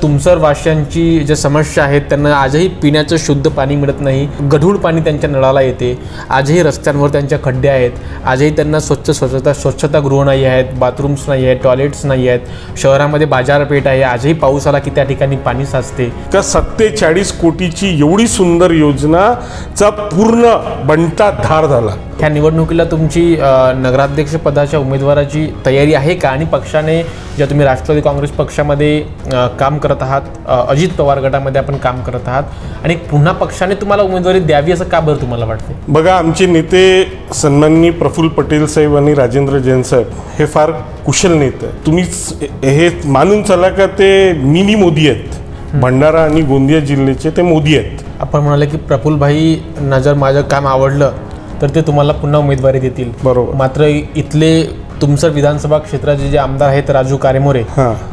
तुमसर वासियांची ज्या समस्या आहेत त्यांना आजही पिण्याचं शुद्ध पाणी मिळत नाही, गढूळ पाणी त्यांच्या नळाला येते, आजही रस्त्यांवर त्यांच्या खड्डे आहेत, आजही त्यांना स्वच्छतागृह नाही आहेत, बाथरूम्स नाही आहेत, टॉयलेट्स नाही आहेत, शहरामध्ये बाजारपेठ आहे, आजही पाऊस आला की त्या ठिकाणी पाणी साचते. का 47 कोटीची एवढी सुंदर योजनाचा पूर्ण बंटा धार झाला. ह्या निवडणुकीला तुमची नगराध्यक्ष पदाच्या उमेदवाराची तयारी आहे का? आणि पक्षाने ज्या तुम्ही राष्ट्रवादी काँग्रेस पक्षामध्ये काम करत आहात, अजित पवार गटामध्ये आपण काम करत आहात, आणि पुन्हा पक्षाने तुम्हाला उमेदवारी द्यावी असं का बरं तुम्हाला वाटते? बघा, आमचे नेते सन्माननीय प्रफुल्ल पटेल साहेब आणि राजेंद्र जैन साहेब हे फार कुशल नेते. तुम्ही हे मानून चला का ते मिनी मोदी आहेत. भंडारा आणि गोंदिया जिल्ह्याचे ते मोदी आहेत. आपण म्हणाले की प्रफुल्लभाईंना जर माझं काम आवडलं तर ते तुम्हाला पुन्हा उमेदवारी देतील. बरोबर. मात्र इथले तुमसर विधानसभा क्षेत्राचे जे आमदार आहेत राजू कारेमोरे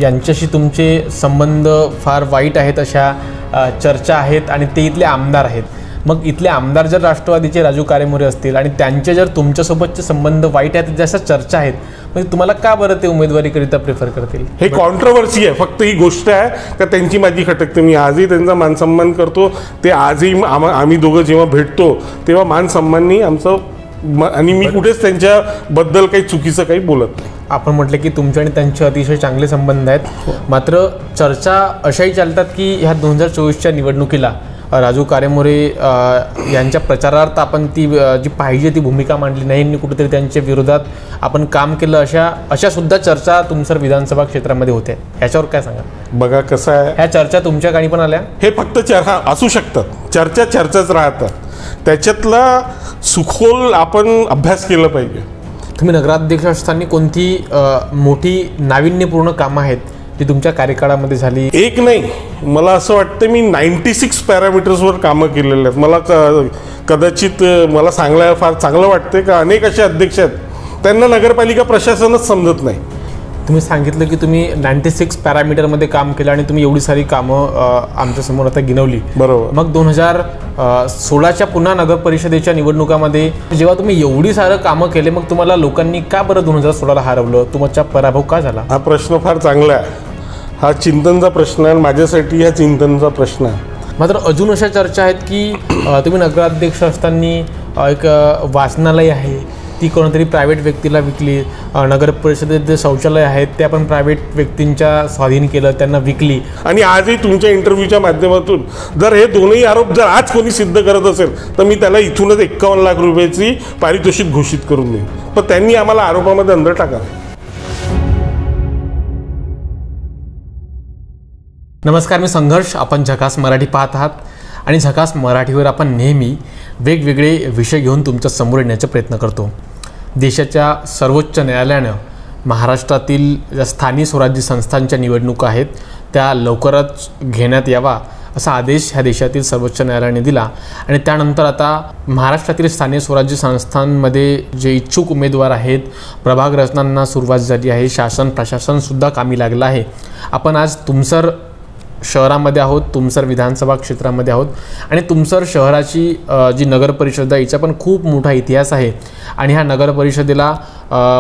यांच्याशी तुमचे संबंध फार वाईट आहेत अशा चर्चा आहेत, आणि ते इथले आमदार आहेत. मग इथले आमदार जर राष्ट्रवादीचे राजू कारेमोरे असतील आणि त्यांचे जर तुमच्यासोबतचे संबंध वाईट आहेत, जशा चर्चा आहेत, म्हणजे तुम्हाला का बरं ते उमेदवारीकरिता प्रेफर करतील? हे कॉन्ट्रोवर्सी आहे. फक्त ही गोष्ट आहे का त्यांची माझी खटकते. मी आजही त्यांचा मानसन्मान करतो. ते आजही आम्ही दोघं जेव्हा भेटतो तेव्हा मानसन्माननी आमचं, आणि मी कुठेच त्यांच्याबद्दल काही चुकीचं काही बोलत नाही. आपण म्हटलं की तुमचे आणि त्यांचे अतिशय चांगले संबंध आहेत. मात्र चर्चा अशाही चालतात की ह्या 2024च्या निवडणुकीला राजू कारेमोरे यांच्या प्रचारार्थ आपण ती जी पाहिजे ती भूमिका मांडली नाही, कुठेतरी त्यांच्या विरोधात आपण काम केलं, अशा सुद्धा चर्चा तुमसर विधानसभा क्षेत्रामध्ये होत्या. ह्याच्यावर काय सांगा? बघा कसं आहे, ह्या चर्चा तुमच्या कानी पण आल्या? हे फक्त असू शकतात, चर्चाच राहतात. त्याच्यातला सुखोल आपण अभ्यास केला पाहिजे. तुम्ही नगराध्यक्ष असताना कोणती मोठी नाविन्यपूर्ण कामं आहेत जी तुमच्या कार्यकाळामध्ये झाली? एक नाही, मला असं वाटतं मी 96 पॅरामीटर्सवर कामं केलेले आहेत. मला कदाचित मला सांगायला फार चांगलं वाटते का अनेक असे अध्यक्ष आहेत त्यांना नगरपालिका प्रशासनच समजत नाही. तुम्ही सांगितलं की तुम्ही 96 पॅरामीटरमध्ये काम केलं आणि तुम्ही एवढी सारी कामं आमच्यासमोर आता गिनवली. बरोबर. मग 2016च्या पुन्हा नगर परिषदेच्या निवडणुकामध्ये जेव्हा तुम्ही एवढी सारं कामं केले, मग तुम्हाला लोकांनी का बरं 2016ला हरवलं? तुमचा पराभव का झाला? हा प्रश्न फार चांगला आहे. हा चिंतनचा प्रश्न आहे. माझ्यासाठी हा चिंतनचा प्रश्न आहे. मात्र अजून अशा चर्चा आहेत की तुम्ही नगराध्यक्ष असताना एक वाचनालय आहे ती कोणतरी प्रायव्हेट व्यक्तीला विकली, नगर परिषदेत जे शौचालय आहेत ते आपण प्रायव्हेट व्यक्तींच्या स्वाधीन केलं, त्यांना विकली. आणि आजही तुमच्या इंटरव्ह्यूच्या माध्यमातून जर हे दोनही आरोप जर आज कोणी सिद्ध करत असेल तर मी त्याला इथूनच 51 लाख रुपयाची पारितोषिक घोषित करून देईन. पण त्यांनी आम्हाला आरोपामध्ये अंदर टाकावे. नमस्कार, मी संघर्ष. आपण झकास मराठी पाहत आहात आणि झकास मराठीवर आपण नेहमी वेगवेगळे विषय घेऊन तुमच्या समोर येण्याचा प्रयत्न करतो. देशाच्या सर्वोच्च न्यायालयानं महाराष्ट्रातील ज्या स्थानिक स्वराज्य संस्थांच्या निवडणुका आहेत त्या लवकरच घेण्यात यावा असा आदेश ह्या देशातील सर्वोच्च न्यायालयाने दिला. आणि त्यानंतर आता महाराष्ट्रातील स्थानिक स्वराज्य संस्थांमध्ये जे इच्छुक उमेदवार आहेत, प्रभाग रचनांना सुरुवात झाली आहे, शासन प्रशासनसुद्धा कामी लागलं आहे. आपण आज तुमसर शहरामध्ये आहोत, तुमसर विधानसभा क्षेत्रामध्ये आहोत, आणि तुमसर शहराची जी नगर परिषद आहे हिचा पण खूप मोठा इतिहास आहे. आणि ह्या नगर परिषदेला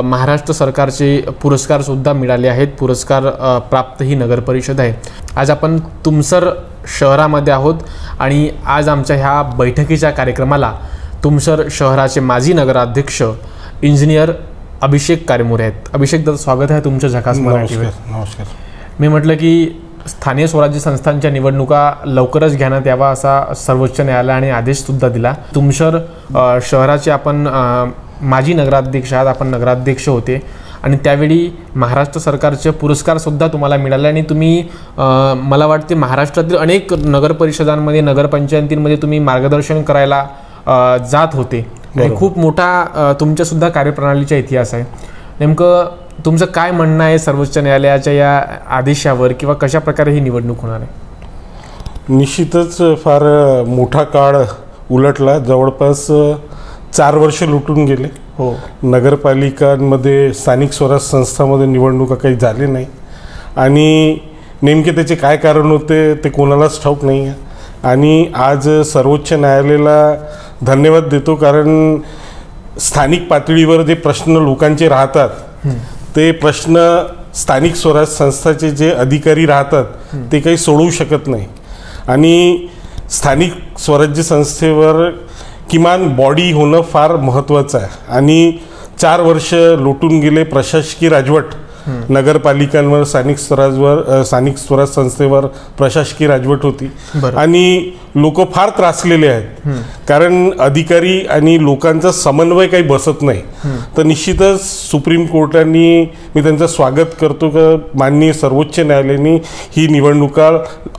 महाराष्ट्र सरकारचे पुरस्कारसुद्धा मिळाले आहेत. पुरस्कार प्राप्त ही नगर परिषद आहे. आज आपण तुमसर शहरामध्ये आहोत आणि आज आमच्या ह्या बैठकीच्या कार्यक्रमाला तुमसर शहराचे माजी नगराध्यक्ष इंजिनियर अभिषेक कारेमोरे आहेत. अभिषेक दादा, स्वागत आहे तुमच्या झकास मराठीवर. नमस्कार. मी म्हटलं की स्थानिक स्वराज्य संस्थांच्या निवडणुका लवकरच घेण्यात यावा असा सर्वोच्च न्यायालयाने आदेशसुद्धा दिला. तुमसर शहराचे आपण माजी नगराध्यक्ष आहात, आपण नगराध्यक्ष होते आणि त्यावेळी महाराष्ट्र सरकारचे पुरस्कारसुद्धा तुम्हाला मिळाले आणि तुम्ही मला वाटते महाराष्ट्रातील अनेक नगर परिषदांमध्ये, नगरपंचायतींमध्ये तुम्ही मार्गदर्शन करायला जात होते. आणि खूप मोठा तुमच्यासुद्धा कार्यप्रणालीचा इतिहास आहे. नेमकं तुमचं काय म्हणणं आहे सर्वोच्च न्यायालयाच्या या आदेशावर, किंवा कशा प्रकारे ही निवडणूक होणार आहे? निश्चितच फार मोठा काळ उलटला. जवळपास 4 वर्ष लुटून गेले. हो. नगरपालिकांमध्ये, स्थानिक स्वराज्य संस्थांमध्ये निवडणुका काही झाले नाही आणि नेमके त्याचे काय कारण होते ते कोणालाच ठाऊक नाही आहे. आणि आज सर्वोच्च न्यायालयाला धन्यवाद देतो, कारण स्थानिक पातळीवर जे प्रश्न लोकांचे राहतात ते प्रश्न स्थानिक स्वराज संस्थाचे जे अधिकारी राहतात ते काही सोडवू शकत नाही आणि स्थानिक स्वराज्य संस्थेवर किमान बॉडी होणं फार महत्त्वाचं आहे आणि 4 वर्ष लोटून गेले प्रशासकीय राजवट नगरपालिकांवर स्थानिक स्वराज संस्थेवर प्रशासकीय राजवट होती आणि लोक फार त्रासलेले आहेत कारण अधिकारी आणि लोकांचा समन्वय काही बसत नाही. तर निश्चितच सुप्रीम कोर्टाने मी त्यांचं स्वागत करतो की माननीय सर्वोच्च न्यायालयाने ही निवडणुका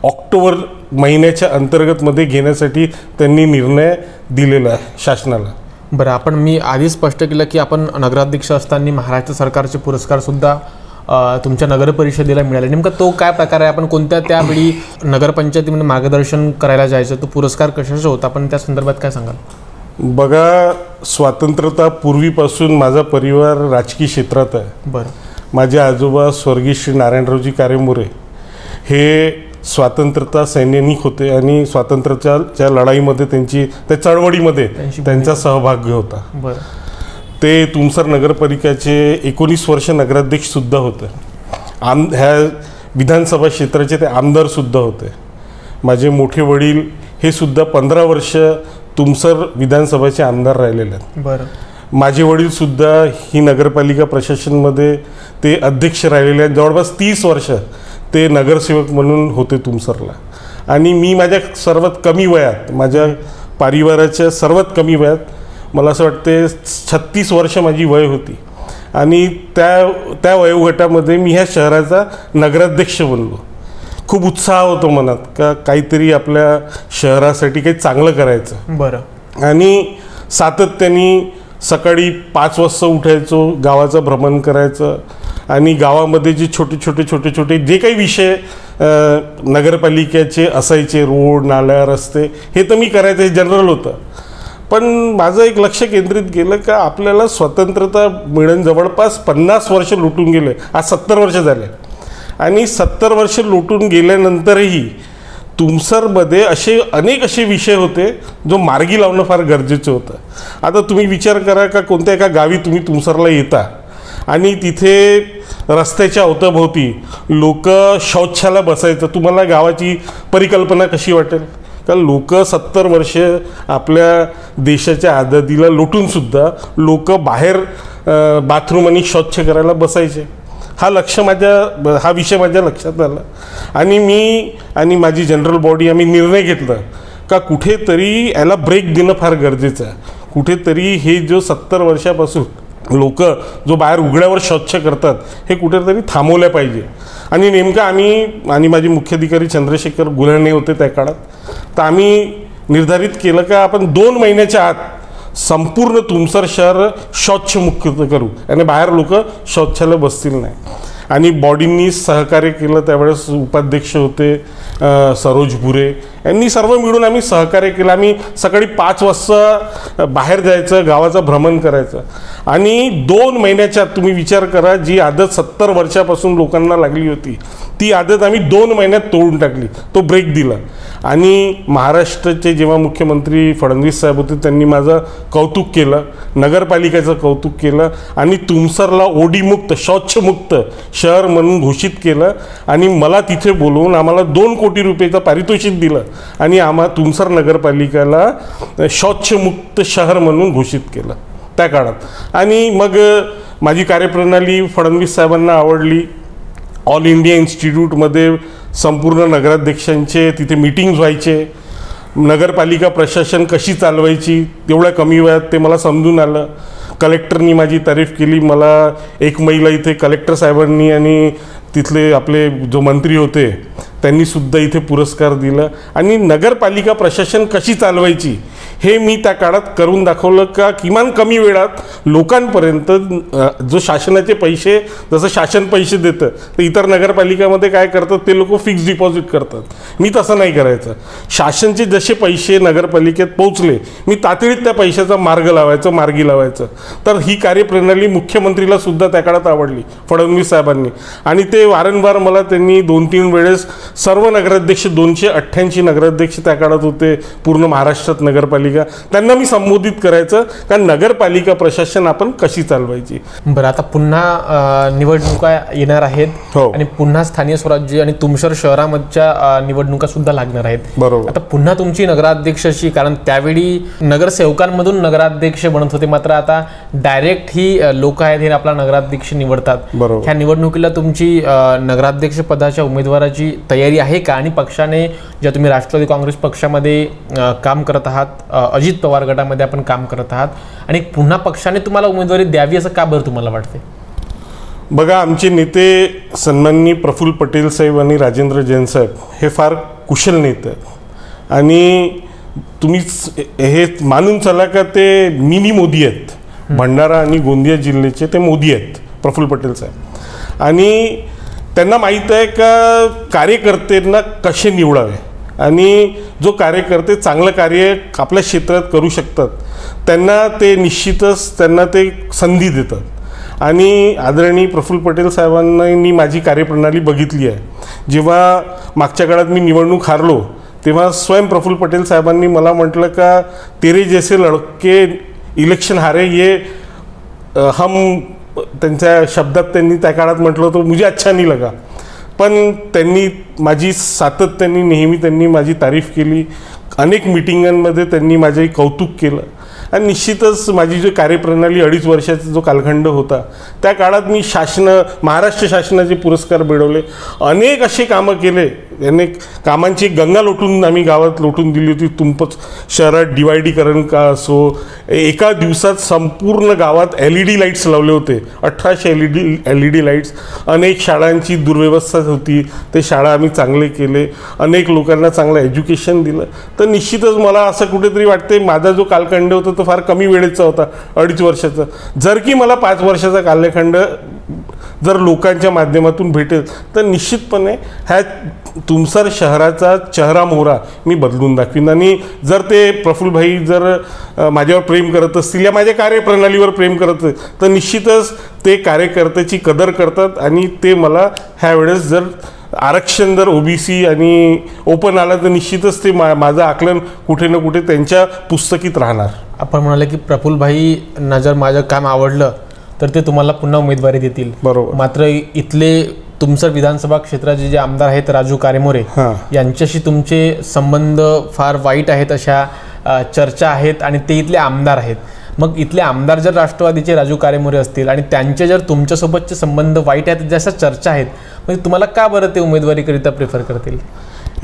ऑक्टोबर महिन्याच्या अंतर्गतमध्ये घेण्यासाठी त्यांनी निर्णय दिलेला आहे शासनाला. बरं, मी आधीच स्पष्ट केलं की आपण नगराध्यक्ष असताना महाराष्ट्र सरकारचे पुरस्कारसुद्धा तुमच्या नगर परिषदेला मिळाले. नेमका तो काय प्रकार आहे? आपण कोणत्या त्यावेळी नगरपंचायतीमध्ये मार्गदर्शन करायला जायचं, तो पुरस्कार कशाचा होता? आपण त्या संदर्भात काय सांगाल? बघा, स्वातंत्र्यता पूर्वीपासून माझा परिवार राजकीय क्षेत्रात आहे. बरं. माझे आजोबा स्वर्गीय श्री नारायणरावजी कारेमोरे हे स्वातंत्र्यता सैनिक होते आणि स्वातंत्र्याच्या लढाईमध्ये त्या चळवळीमध्ये त्यांचा सहभाग होता. बरं. ते तुमसर नगरपालिकेचे 19 वर्ष नगराध्यक्षसुद्धा होते. ह्या विधानसभा क्षेत्राचे ते आमदारसुद्धा होते. माझे मोठे वडील हे सुद्धा 15 वर्ष तुमसर विधानसभेचे आमदार राहिलेले आहेत. बरं. माझे वडीलसुद्धा ही नगरपालिका प्रशासनमध्ये ते अध्यक्ष राहिलेले आहेत. जवळपास 30 वर्ष ते नगरसेवक म्हणून होते तुमसरला. आणि मी माझ्या सर्वात कमी वयात, माझ्या परिवाराच्या सर्वात कमी वयात, मला असं वाटते 36 वर्ष माझी वय होती आणि त्या वयोगटामध्ये मी ह्या शहराचा नगराध्यक्ष बनलो. खूप उत्साह होतो मनात का काहीतरी आपल्या शहरासाठी काही चांगलं करायचं. बरं. आणि सातत्याने सकाळी 5 वाजता उठायचो, गावाचं भ्रमण करायचं आणि गावामध्ये जे छोटे जे काही विषय नगरपालिकेचे असायचे, रोड, नाल्या, रस्ते, हे तर मी करायचं, हे जनरल होतं. पण माझं एक लक्ष केंद्रित केलं का आपल्याला स्वतंत्रता मिळून जवळपास 50 वर्ष लुटून गेले. आज 70 वर्ष झाले आणि 70 वर्ष लुटून गेल्यानंतरही तुमसरमध्ये अनेक असे विषय होते जो मार्गी लावणं फार गरजेचं होतं. आता तुम्ही विचार करा का कोणत्या एका गावी तुम्ही तुमसरला येता आणि तिथे रस्त्याच्या अवतीभोवती लोक शौचाला बसायचं, तुम्हाला गावाची परिकल्पना कशी वाटेल? कारण लोक 70 वर्ष आपल्या देशाच्या आझादीला लुटूनसुद्धा लोक बाहेर बाथरूम आणि शौच करायला बसायचे. हा विषय माझ्या लक्षात आला आणि मी आणि माझी जनरल बॉडी आम्ही निर्णय घेतला का कुठेतरी याला ब्रेक देणं फार गरजेचं आहे. कुठेतरी हे जो 70 वर्षापासून लोक जो बाहेर उघड्यावर शौच करतात हे कुठेतरी थांबवल्या पाहिजे. आणि नेमकं आम्ही आणि माझे मुख्याधिकारी चंद्रशेखर गुल्हाने होते त्या काळात, तर आम्ही निर्धारित केलं का आपण 2 महिन्याच्या आत संपूर्ण तुमसर शहर शौचमुक्त करू आणि बाहेर लोक शौचाला बसतील नाही. आणि बॉडींनी सहकार्य केलं. त्यावेळेस उपाध्यक्ष होते सरोज भुरे, यांनी सर्व मिळून आम्ही सहकार्य केलं. आम्ही सकाळी 5 वाजता बाहेर जायचं, गावाचं भ्रमण करायचं आणि 2 महिन्याच्या तुम्ही विचार करा, जी आदत 70 वर्षापासून लोकांना लागली होती ती आदत आम्ही 2 महिन्यात तोडून टाकली. तो ब्रेक दिला. आणि महाराष्ट्राचे जेव्हा मुख्यमंत्री फडणवीस साहेब होते त्यांनी माझं कौतुक केलं, नगरपालिकेचं कौतुक केलं आणि तुमसरला ओडीमुक्त शौचमुक्त शहर म्हणून घोषित केलं आणि मला तिथे बोलवून आम्हाला 2 कोटी रुपयाचं पारितोषिक दिलं आणि तुमसर नगरपालिकेला शौचमुक्त शहर म्हणून घोषित केलं त्या काळात. आणि मग माझी कार्यप्रणाली फडणवीस साहेबांना आवडली. ऑल इंडिया इन्स्टिट्यूटमध्ये संपूर्ण नगराध्यक्षांचे तिथे मीटिंग्ज व्हायचे. नगरपालिका प्रशासन कशी चालवायची तेवढ्या कमी वयात ते मला समजून आलं. कलेक्टरनी माझी तारीफ केली. मला 1 महिला इथे कलेक्टर साहेबांनी आणि तिथले आपले जो मंत्री होते त्यांनीसुद्धा इथे पुरस्कार दिला. आणि नगरपालिका प्रशासन कशी चालवायची हे मी त्या काळात करून दाखवलं का किमान कमी वेळात लोकांपर्यंत जो शासनाचे पैसे, जसं शासन पैसे देतं तर इतर नगरपालिकामध्ये काय करतात ते लोक फिक्स डिपॉझिट करतात. मी तसं नाही करायचं. शासनचे जसे पैसे नगरपालिकेत पोहोचले मी तातडीत त्या पैशाचा मार्गी लावायचं. तर ही कार्यप्रणाली मुख्यमंत्रीला सुद्धा त्या काळात आवडली फडणवीस साहेबांनी आणि ते वारंवार मला त्यांनी 2-3 वेळेस सर्व नगराध्यक्ष 288 नगराध्यक्ष त्या काळात होते पूर्ण महाराष्ट्रात नगरपालिका नगरपालिका, त्यांना मी संबोधित करायचं का नगरपालिका प्रशासन आपण कशी चालवायची. बरं, आता पुन्हा निवडणुका येणार आहेत. हो. आणि पुन्हा स्थानिक स्वराज्य आणि तुमसर शहरामधच्या निवडणुका सुद्धा लागणार आहेत. बरोबर. आता पुन्हा तुमची नगराध्यक्षाची, कारण त्यावेळी नगरसेवकांमधून नगराध्यक्ष बनत होते, मात्र आता डायरेक्ट ही लोक आहेत हे आपला नगराध्यक्ष निवडतात. बरोबर. ह्या निवडणुकीला तुमची नगराध्यक्ष पदाच्या उमेदवाराची तयारी आहे का? आणि पक्षाने ज्या तुम्ही राष्ट्रवादी काँग्रेस पक्षामध्ये काम करत आहात, अजित पवार गटामध्ये आपण काम करत आहात, आणि पुन्हा पक्षाने तुम्हाला उमेदवारी द्यावी असं का बरं तुम्हाला वाटते? बघा, आमचे नेते सन्माननीय प्रफुल्ल पटेल साहेब आणि राजेंद्र जैन साहेब हे फार कुशल नेते आहेत आणि तुम्ही हे मानून चला का ते मिनी मोदी आहेत. भंडारा आणि गोंदिया जिल्ह्याचे ते मोदी आहेत प्रफुल्ल पटेल साहेब. आणि त्यांना माहीत आहे का कार्यकर्त्यांना कसे निवडावे, आणि जो कार्यकर्ते चांगलं कार्य आपल्या क्षेत्रात करू शकतात त्यांना ते निश्चितच त्यांना ते संधी देतात. आणि आदरणीय प्रफुल्ल पटेल साहेबांनी माझी कार्यप्रणाली बघितली आहे. जेव्हा मागच्या काळात मी निवडणूक हारलो तेव्हा स्वयं प्रफुल्ल पटेल साहेबांनी मला म्हटलं का तेरे जैसे लड़के इलेक्शन हारे ये हम, त्यांच्या शब्दात त्यांनी त्या काळात म्हटलं होतं, मुझे अच्छा नहीं लगा. पण त्यांनी माझी सातत्याने नेहमी त्यांनी माझी तारीफ केली. अनेक मिटिंगांमध्ये त्यांनी माझे कौतुक केलं. आणि निश्चितच माझी जी कार्यप्रणाली 2.5 वर्षाचा जो कालखंड होता त्या काळात मी महाराष्ट्र शासनाचे पुरस्कार मिळवले. अनेक असे कामं केले. अनेक कामांची गंगा लोटून आम्ही गावात लोटून दिली होती. तुमपच शहरात डिवायडीकरण का असो, एका दिवसात संपूर्ण गावात LED लाईट्स लावले होते. 1800 LED लाईट्स. अनेक शाळांची दुर्व्यवस्था होती, ते शाळा आम्ही चांगले केले. अनेक लोकांना चांगलं एज्युकेशन दिलं. तर निश्चितच मला असं कुठेतरी वाटते माझा जो कालखंड होता तो फार कमी वेळेचा होता, 2.5 वर्षाचा. जर की मला 5 वर्षाचा कालखंड जर लोकांच्या माध्यमातून भेटेल तर निश्चितपणे ह्या तुमसर शहराचा चेहरा-मोहरा मी बदलून दाखवीन. आणि जर ते प्रफुल्लभाई जर माझ्यावर प्रेम करत असतील या माझ्या कार्यप्रणालीवर प्रेम करत असतील तर निश्चितच ते कार्यकर्त्याची कदर करतात. आणि ते मला ह्या वेळेस जर आरक्षण जर OBC आणि ओपन आलं तर निश्चितच ते माझं आकलन कुठे ना कुठे त्यांच्या पुस्तकीत राहणार. आपण म्हणाले की प्रफुल्लभाईंना जर माझं काम आवडलं तर ते तुम्हाला पुन्हा उमेदवारी देतील. बरोबर. मात्र इथले तुमसर विधानसभा क्षेत्राचे जे आमदार आहेत राजू कारेमोरे, यांच्याशी तुमचे संबंध फार वाईट आहेत अशा चर्चा आहेत आणि ते इथले आमदार आहेत. मग इथले आमदार जर राष्ट्रवादीचे राजू कारेमोरे असतील आणि त्यांचे जर तुमच्यासोबतचे संबंध वाईट आहेत जशा चर्चा आहेत, म्हणजे तुम्हाला का बरं ते उमेदवारीकरिता प्रेफर करतील?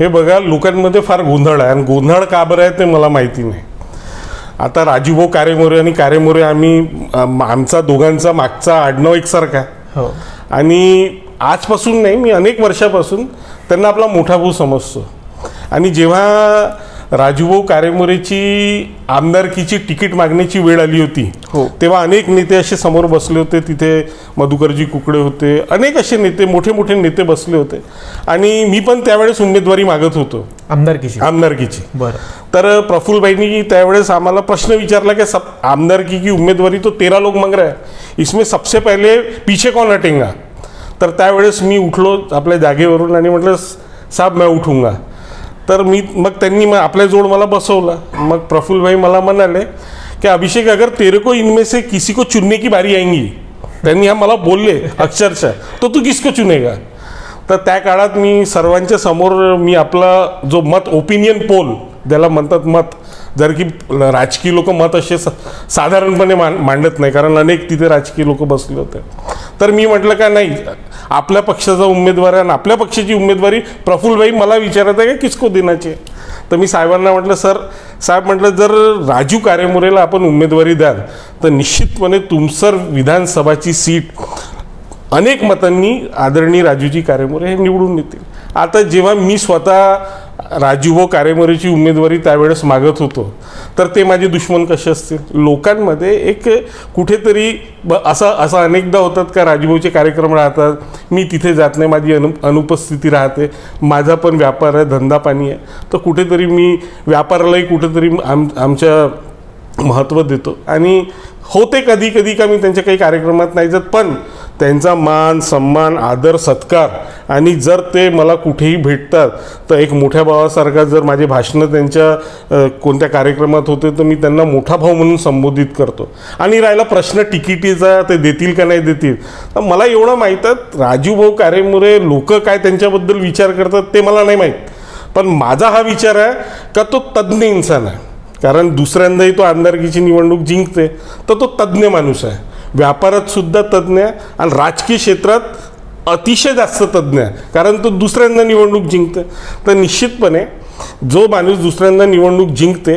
हे बघा, लोकांमध्ये फार गोंधळ आहे आणि गोंधळ का बरं आहे ते मला माहिती नाही. आता राजूभाऊ कारेमोरे आणि कारेमोरे आमचा दोघांचा मागचा आडनाव एकसारखा. हो. आणि आजपासून नाही, मी अनेक वर्षापासून त्यांना आपला मोठा भाऊ समजतो. आणि जेव्हा राजूभाऊ कारेमोरेची आमदारकीची तिकीट मागण्याची वेळ आली होती तेव्हा अनेक नेते असे समोर बसले होते. तिथे मधुकरजी कुकडे होते, अनेक असे नेते, मोठे मोठे नेते बसले होते. आणि मी पण त्यावेळेस उमेदवारी मागत होतो आमदारकीची. बरं. तर प्रफुल्लभाईंनी त्यावेळेस आम्हाला प्रश्न विचारला की आमदारकी की उमेदवारी तो 13 लोग मांग रहा है, इसमें सबसे पहले पीछे कौन हटेगा? तर त्यावेळेस मी उठलो आपल्या जागेवरून आणि म्हटलं साहब मैं उठूंगा. तर मग त्यांनी आपल्याजवळ मला बसवलं. मग प्रफुल्लभाई मला म्हणाले की अभिषेक, अगर तेरे को इनमें से किसी को चुनने की बारी आएंगी, त्यांनी मला बोलले अक्षरशः, तो तू किसको चुनेगा? तर त्या काळात मी सर्वांच्या समोर मी आपला जो मत, ओपिनियन पोल ज्याला म्हणतात मत, जर की राजकीय लोक मत असे साधारणपणे मांडत नाही, कारण अनेक तिथे राजकीय लोक बसले होते. तर मी म्हटलं का नाही, आपल्या पक्षाचा उमेदवार आहे आणि आपल्या पक्षाची उमेदवारी प्रफुल्लभाई मला विचारत आहे का किसको देण्याची. तर मी साहेबांना म्हटलं, साहेब म्हटलं, जर राजू कारेमोरेला आपण उमेदवारी द्याल तर निश्चितपणे तुमसर विधानसभाची सीट अनेक मतांनी आदरणीय राजूजी कारेमोरे हे निवडून येतील. आता जेव्हा मी स्वतः राजूभाऊ कारेमोरेची उमेदवारी त्यावेळेस मागत होतो तर ते माझे दुश्मन कसे असतील? लोकांमध्ये एक कुठेतरी असं अनेकदा होतात का राजूभाऊचे कार्यक्रम राहतात, मी तिथे जात नाही, माझी अनुपस्थिती राहते, माझा पण व्यापार आहे, धंदा पाणी आहे, तर कुठेतरी मी व्यापारालाही कुठेतरी आमच्या महत्त्व देतो. आणि होते कधी कधी का मी त्यांच्या काही कार्यक्रमात नाही जात, पण त्यांचा मान सन्मान आदर सत्कार, आणि जर ते मला कुठेही भेटतात तर एक मोठ्या भावासारखा, जर माझे भाषणं त्यांच्या कोणत्या कार्यक्रमात होते तर मी त्यांना मोठा भाऊ म्हणून संबोधित करतो. आणि राहिला प्रश्न तिकिटीचा, ते देतील का नाही देतील, तर मला एवढं माहीत आहे राजूभाऊ कारेमुरे लोक काय त्यांच्याबद्दल विचार करतात ते मला नाही माहीत, पण माझा हा विचार आहे का तो तज्ज्ञ इन्सान आहे. कारण दुसऱ्यांदाही तो आमदारकीची निवडणूक जिंकते तर तो तज्ज्ञ माणूस आहे, व्यापारात सुद्धा तज्ज्ञ आहे आणि राजकीय क्षेत्रात अतिशय जास्त तज्ज्ञ आहे, कारण तो दुसऱ्यांदा निवडणूक जिंकते. तर निश्चितपणे जो माणूस दुसऱ्यांदा निवडणूक जिंकते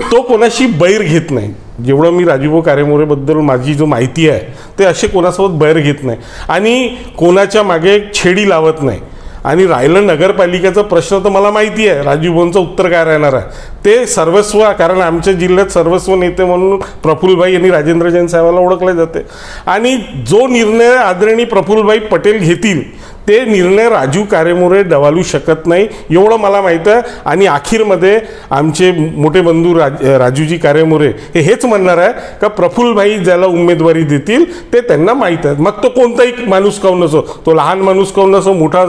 तो कोणाशी बैर घेत नाही. जेवढं मी राजूभाऊ कारेमुरेबद्दल माझी जो माहिती आहे ते असे कोणासोबत बैर घेत नाही आणि कोणाच्या मागे छेडी लावत नाही. आणि राहिलं नगरपालिकेचा प्रश्न तर मला माहिती आहे राजूभाऊंचं उत्तर काय राहणार आहे. ते सर्वस्व, कारण आमच्या जिल्ह्यात सर्वस्व नेते म्हणून प्रफुल्लभाई आणि राजेंद्र जैन साहेबाला ओळखले जाते. आणि जो निर्णय आदरणीय प्रफुल्लभाई पटेल घेतील ते निर्णय राजू कारेमुरे डवालू शकत नाही, एवढं मला माहीत आहे. आणि अखेरमध्ये आमचे मोठे बंधू राजूजी कारेमुरे हेच म्हणणार आहे का प्रफुल्लभाई ज्याला उमेदवारी देतील ते त्यांना माहीत आहे, मग तो कोणताही माणूस काहून नसो, तो लहान माणूस काहून नसो, मोठा.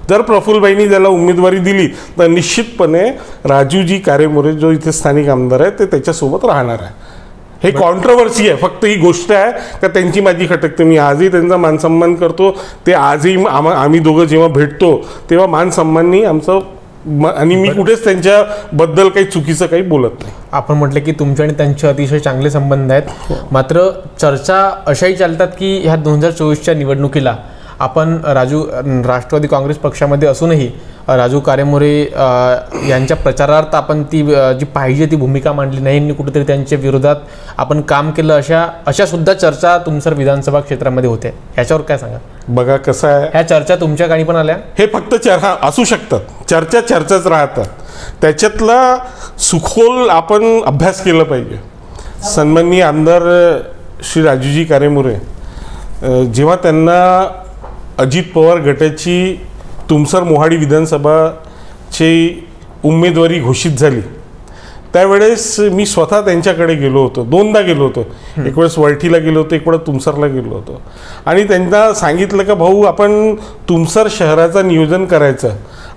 जर प्रफुल्लभाईंनी ज्याला उमेदवारी दिली तर निश्चितपणे राजूजी कारेमुरे जो इथे स्थानिक आमदार आहे ते त्याच्यासोबत राहणार आहे. हे कॉन्ट्रोवर्सी आहे, फक्त ही गोष्ट आहे का त्यांची माझी खटकते. मी आजही त्यांचा मानसन्मान करतो, ते आजही आम्ही दोघं जेव्हा भेटतो तेव्हा मानसन्माननी आमचं, आणि मी कुठेच त्यांच्याबद्दल काही चुकीचं काही बोलत नाही. आपण म्हटलं की तुमचे आणि त्यांचे अतिशय चांगले संबंध आहेत, मात्र चर्चा अशाही चालतात की ह्या 2024च्या निवडणुकीला आपण राष्ट्रवादी काँग्रेस पक्षामध्ये असूनही राजू कारेमुरे यांच्या प्रचारार्थ आपण ती जी पाहिजे ती भूमिका मांडली नाही, कुठेतरी त्यांच्या विरोधात आपण काम केलं, अशा सुद्धा चर्चा तुमसर विधानसभा क्षेत्रामध्ये होते. याच्यावर काय सांगा? बघा कसं आहे, ह्या चर्चा तुमच्या कानी पण आल्या? हे फक्त असू शकतात, चर्चाच राहतात, त्याच्यातला सुखोल आपण अभ्यास केला पाहिजे. सन्माननीय आमदार श्री राजूजी कारेमुरे जेव्हा त्यांना अजित पवार गटाची तुमसर मोहाडी विधानसभाची उमेदवारी घोषित झाली त्यावेळेस मी स्वतः त्यांच्याकडे गेलो होतो, 2दा गेलो होतो. एक वेळेस वळठीला गेलो होतो, एक वेळेस तुमसरला गेलो होतो. आणि त्यांना सांगितलं का भाऊ आपण तुमसर शहराचं नियोजन करायचं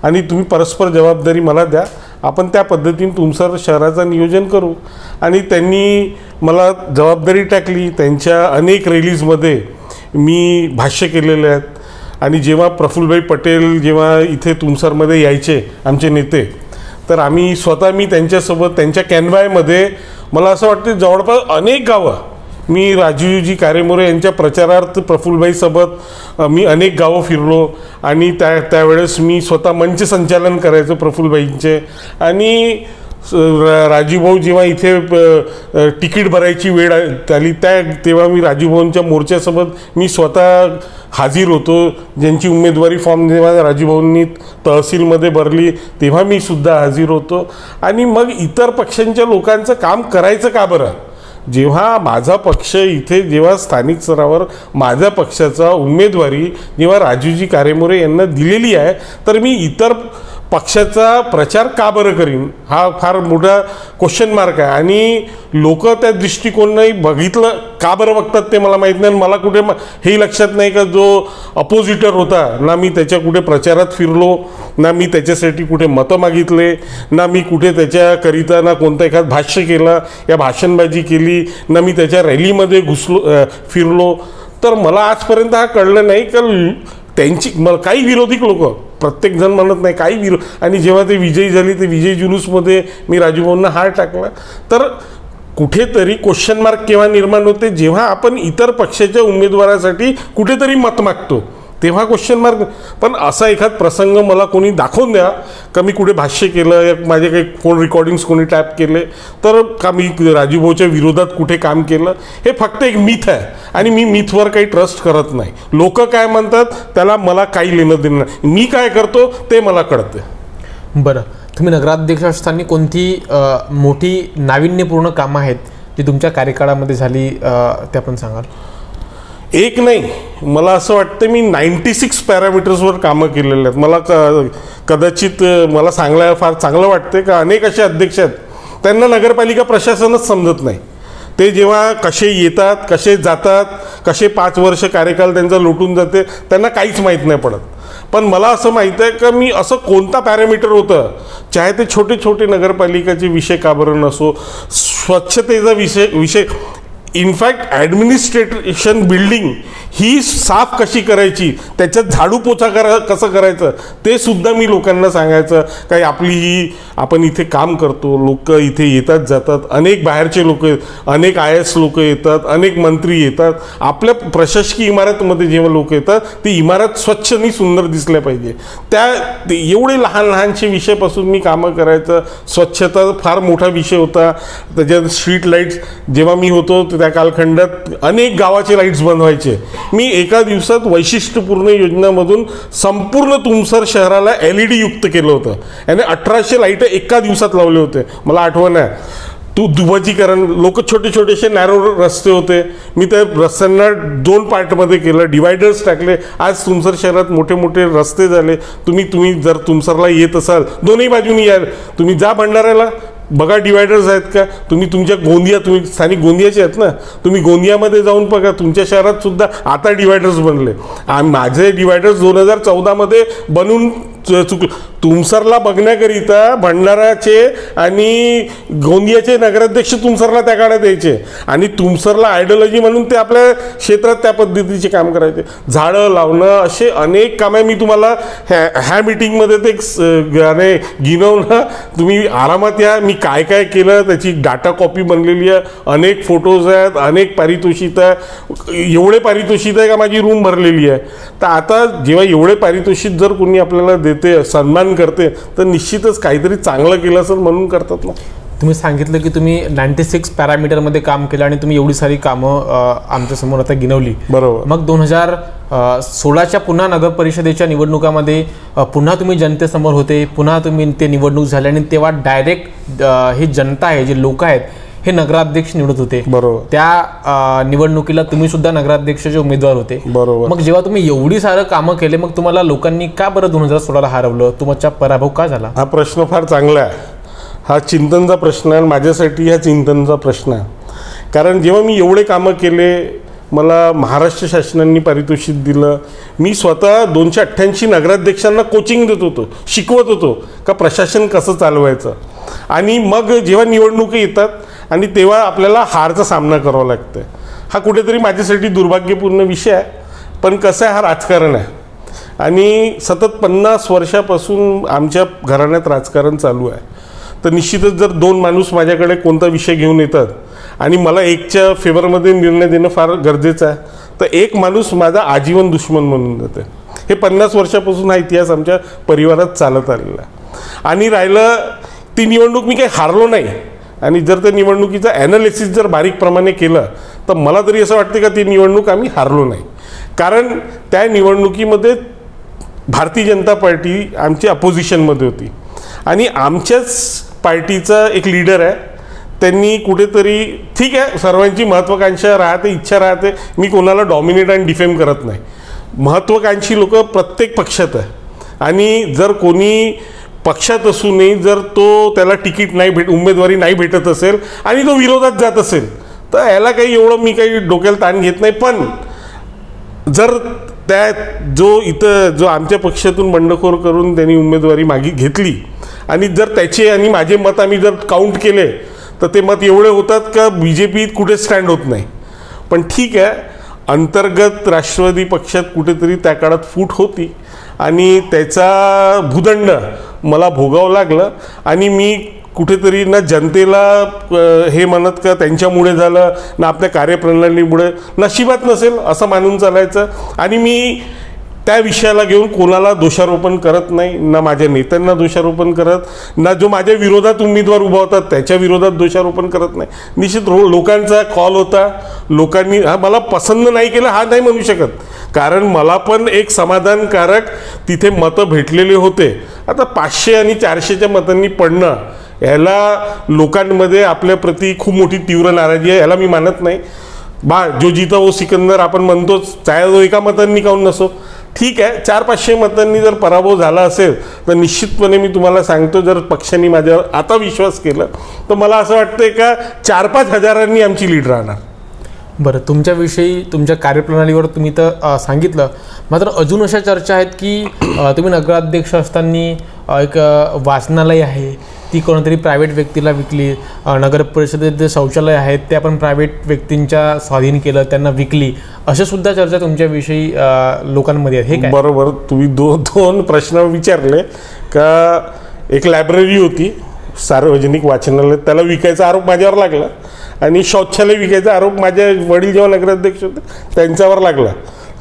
आणि तुम्ही परस्पर जबाबदारी मला द्या, आपण त्या पद्धतीने तुमसर शहराचं नियोजन करू. आणि त्यांनी मला जबाबदारी टाकली. त्यांच्या अनेक रॅलीजमध्ये मी भाष्य केलेले आहेत. आणि जेव्हा प्रफुल्लभाई पटेल जेव्हा इथे तुमसरमध्ये यायचे आमचे नेते, तर मी त्यांच्यासोबत त्यांच्या कॅनवायमध्ये मला असं वाटतं जवळपास अनेक गावं मी राजूजी कारेमुरे यांच्या प्रचारार्थ प्रफुल्लभाईसोबत मी अनेक गावं फिरलो. आणि त्यावेळेस मी स्वतः मंच संचालन करायचो प्रफुल्लभाईंचे. आणि राजूभाऊ जेव्हा इथे तिकीट भरायची वेळ आली तेव्हा मी राजूभाऊंच्या मोर्चासोबत मी स्वतः हाजीर होतो. ज्यांची उमेदवारी फॉर्म जेव्हा राजूभाऊंनी तहसीलमध्ये भरली तेव्हा मी सुद्धा हाजीर होतो. आणि मग इतर पक्षांच्या लोकांचं काम करायचं का बरं? जेव्हा माझा पक्ष इथे जेव्हा स्थानिक स्तरावर माझ्या पक्षाचा उमेदवारी जेव्हा राजूजी कारेमुरे यांना दिलेली आहे तर मी इतर पक्षाचा प्रचार का बरं करीन, हा फार मोठा क्वेश्चन मार्क आहे. आणि लोक त्या दृष्टिकोनाने बघितलं का बरं बघतात ते मला माहीत नाही. मला कुठे हेही लक्षात नाही का जो अपोजिटर होता ना मी त्याच्या कुठे प्रचारात फिरलो, ना मी त्याच्यासाठी कुठे मतं मागितले, ना मी कुठे त्याच्याकरिता ना कोणतं एखादं भाष्य केलं या भाषणबाजी केली, ना मी त्याच्या रॅलीमध्ये फिरलो. तर मला आजपर्यंत हा कळलं नाही का त्यांची काही विरोधी लोक, प्रत्येकजण म्हणत नाही, काही आणि जेव्हा ते विजयी झाली ते विजयी जुलूसमध्ये मी राजूभाऊंना हार टाकला. तर कुठेतरी क्वेश्चन मार्क केव्हा निर्माण होते, जेव्हा आपण इतर पक्षाच्या उमेदवारासाठी कुठेतरी मत मागतो तेव्हा क्वेश्चन मार्क. पण असा एखाद प्रसंग मला कोणी दाखवून द्या का मी कुठे भाष्य केलं, माझे काही फोन रेकॉर्डिंग्स कोणी टॅप केले तर का मी राजूभाऊच्या विरोधात कुठे काम केलं. हे फक्त एक मिथ आहे आणि मी मिथवर काही ट्रस्ट करत नाही. लोक काय म्हणतात त्याला मला काही लेणं देणं नाही, मी काय करतो ते मला कळते. बरं, तुम्ही नगराध्यक्ष असताना कोणती मोठी नाविन्यपूर्ण कामं आहेत जी तुमच्या कार्यकाळामध्ये झाली ते आपण सांगाल? एक नाही, मला असं वाटतं मी 96 पॅरामीटर्सवर कामं केलेले आहेत. मला कदाचित मला सांगायला फार चांगलं वाटते का अनेक असे अध्यक्ष आहेत त्यांना नगरपालिका प्रशासनच समजत नाही. ते जेव्हा कसे येतात, कसे जातात, कसे 5 वर्ष कार्यकाल त्यांचा लोटून जाते त्यांना काहीच माहीत नाही पडत. पण मला असं माहीत आहे का मी असं कोणता पॅरामीटर होतं, चाहे ते छोटे छोटे नगरपालिकाचे विषय का बरं नसो, स्वच्छतेचा विषय इनफॅक्ट ॲडमिनिस्ट्रेशन बिल्डिंग ही साफ कशी करायची, त्याच्यात झाडू पोछा कसं करायचं ते सुद्धा मी लोकांना सांगायचं. काही आपली ही आपण इथे काम करतो, लोक इथे येतात जातात, अनेक बाहेरचे लोक, अनेक IAS लोक येतात, अनेक मंत्री येतात. आपल्या प्रशासकीय इमारतमध्ये जेव्हा लोक येतात ती इमारत स्वच्छ आणि सुंदर दिसल्या पाहिजे. एवढे लहान लहानशे विषयापासून मी कामं करायचं. स्वच्छता फार मोठा विषय होता. त्याच्यात स्ट्रीट लाईट्स जेव्हा मी होतो त्या कालखंडात अनेक गावाचे लाईट्स बंद व्हायचे. मी एका दिवसात वैशिष्ट्यपूर्ण योजनामधून संपूर्ण तुमसर शहराला LED युक्त केलं होतं आणि 1800 लाईट एका दिवसात लावले होते. मला आठवण आहे दुभाजीकरण, लोक छोटे छोटेसे नॅरो रस्ते होते, मी त्या रस्त्यांना 2 पार्टमध्ये केलं, डिवायडर्स टाकले. आज तुमसर शहरात मोठे मोठे रस्ते झाले. तुम्ही जर तुमसरला येत असाल दोन्ही बाजूनी याल, तुम्ही जा भंडाऱ्याला बघा डिवायडर्स आहेत का, तुम्ही तुमच्या गोंदिया, तुम्ही स्थानिक गोंदियाचे आहेत ना, तुम्ही गोंदियामध्ये जाऊन बघा, तुमच्या शहरात सुद्धा आता डिवायडर्स बनले. माझे डिवायडर्स 2014मध्ये बनून चुकलं. तुमसरला बघण्याकरिता भंडाराचे आणि गोंदियाचे नगराध्यक्ष तुमसरला त्या काळात यायचे आणि तुमसरला आयडियोलॉजी म्हणून ते आपल्या क्षेत्रात त्या पद्धतीचे काम करायचे. झाडं लावणं असे अनेक कामे मी तुम्हाला ह्या मीटिंगमध्ये ते गाणे गिनवणं, तुम्ही आरामात या. मी काय काय केलं त्याची डाटा कॉपी बनलेली आहे, अनेक फोटोज आहेत, अनेक पारितोषिक आहे. एवढे पारितोषिक आहे का माझी रूम भरलेली आहे. तर आता जेव्हा एवढे पारितोषिक जर कोणी आपल्याला देते, सन्मान करते, तर निश्चितच काहीतरी चांगलं केलं असेल म्हणून करतात ना. तुम्ही सांगितलं की तुम्ही 96 पॅरामीटरमध्ये काम केलं आणि तुम्ही एवढी सारी कामं आमच्यासमोर आता गिनवली. बरोबर. मग 2016च्या पुन्हा नगर परिषदेच्या निवडणुकामध्ये पुन्हा तुम्ही जनतेसमोर होते, पुन्हा तुम्ही ते निवडणूक झाली आणि तेव्हा डायरेक्ट ही जनता आहे, जे लोक आहेत, हे नगराध्यक्ष निवडत होते. बरोबर. त्या निवडणुकीला तुम्ही सुद्धा नगराध्यक्षाचे उमेदवार होते. बरोबर. मग जेव्हा तुम्ही एवढी सारं कामं केले, मग तुम्हाला लोकांनी का बरं 2016ला हरवलं, तुमचा पराभव का झाला? हा प्रश्न फार चांगला आहे. हा चिंतनचा प्रश्न आहे. माझ्यासाठी हा चिंतनचा प्रश्न आहे. कारण जेव्हा मी एवढे कामं केले, मला महाराष्ट्र शासनाने पारितोषिक दिलं, मी स्वतः 288 नगराध्यक्षांना कोचिंग देत होतो, शिकवत होतो का प्रशासन कसं चालवायचं. आणि मग जेव्हा निवडणुकी येतात आणि तेव्हा आपल्याला हारचा सामना करावा लागतो. हा कुठेतरी माझ्यासाठी दुर्भाग्यपूर्ण विषय आहे. पण कसं आहे, हा राजकारण आहे आणि सतत 50 वर्षापासून आमच्या घराण्यात राजकारण चालू आहे. तर निश्चितच जर 2 माणूस माझ्याकडे कोणता विषय घेऊन येतात आणि मला एकच्या फेवरमध्ये निर्णय देणं फार गरजेचं आहे, तर एक माणूस माझा आजीवन दुश्मन म्हणून जाते. हे 50 वर्षापासून हा इतिहास आमच्या परिवारात चालत आलेला आहे. आणि राहिलं ती निवडणूक, मी काही हारलो नाही. आणि जर त्या निवडणुकीचं ॲनालिसिस जर बारीकप्रमाणे केलं तर मला तरी असं वाटतं का ती निवडणूक आम्ही हारलो नाही. कारण त्या निवडणुकीमध्ये भारतीय जनता पार्टी आमची अपोजिशनमध्ये होती आणि आमच्याच पार्टीचा एक लीडर आहे, त्यांनी कुठेतरी, ठीक आहे सर्वांची महत्त्वाकांक्षा राहते, इच्छा राहते, मी कोणाला डॉमिनेट आणि डिफेम करत नाही. महत्त्वाकांक्षी लोक प्रत्येक पक्षात आहे आणि जर कोणी पक्षात असूनही जर त्याला तिकीट नाही उमेदवारी नाही भेटत असेल आणि तो विरोधात जात असेल तर याला काही एवढं मी काही डोक्याला ताण घेत नाही. पण जर जो आमच्या पक्षातून बंडखोर करून त्यांनी उमेदवारी घेतली आणि जर त्याचे आणि माझे मत आम्ही जर काउंट केले तर ते मत एवढे होतात का BJP कुठे स्टँड होत नाही. पण ठीक आहे, अंतर्गत राष्ट्रवादी पक्षात कुठेतरी त्या काळात फूट होती आणि त्याचा भूदंड मला भोगावं लागलं. आणि मी कुठेतरी ना जनतेला हे म्हणत का त्यांच्यामुळे झालं ना आपल्या कार्यप्रणालीमुळे, नशिबात नसेल असं मानून चालायचं. आणि मी त्या विषयाला घेऊन कोणाला दोषारोपण करत नाही, ना माझ्या नेत्यांना दोषारोपण करत, ना जो माझ्या विरोधात उमेदवार उभा होतात त्याच्या विरोधात दोषारोपण करत नाही. निश्चित लोकांचा कॉल होता, लोकांनी मला पसंत नाही केलं हा नाही म्हणू शकत, कारण मला पण एक समाधानकारक तिथे मतं भेटलेले होते. आता 500 आणि 400च्या मतांनी पडणं याला लोकांमध्ये आपल्याप्रती खूप मोठी तीव्र नाराजी आहे, याला मी मानत नाही. जो जीता वो सिकंदर आपण म्हणतोच, चाहे तो एका मतांनी काऊन नसो, ठीक आहे 400-500 मतांनी जर पराभव झाला असेल तर निश्चितपणे मी तुम्हाला सांगतो, जर पक्षांनी माझ्यावर आता विश्वास केला तर मला असं वाटतंय का 4-5 हजारांनी आमची लीड राहणार. बरं, तुमच्याविषयी तुमच्या कार्यप्रणालीवर तुम्ही तर सांगितलं, मात्र अजून अशा चर्चा आहेत की तुम्ही नगराध्यक्ष असताना एक वाचनालय आहे ती कोणतरी प्रायव्हेट व्यक्तीला विकली, नगर परिषदेत जे शौचालय आहेत ते आपण प्रायव्हेट व्यक्तींच्या स्वाधीन केलं, त्यांना विकली, अशा सुद्धा चर्चा तुमच्याविषयी लोकांमध्ये आहेत, हे काय? बरोबर, तुम्ही दोन प्रश्न विचारले का. एक लायब्ररी होती सार्वजनिक वाचनालय, त्याला विकायचा आरोप माझ्यावर लागला आणि शौचालय विकायचा आरोप माझे वडील जेव्हा नगराध्यक्ष होते त्यांच्यावर लागला.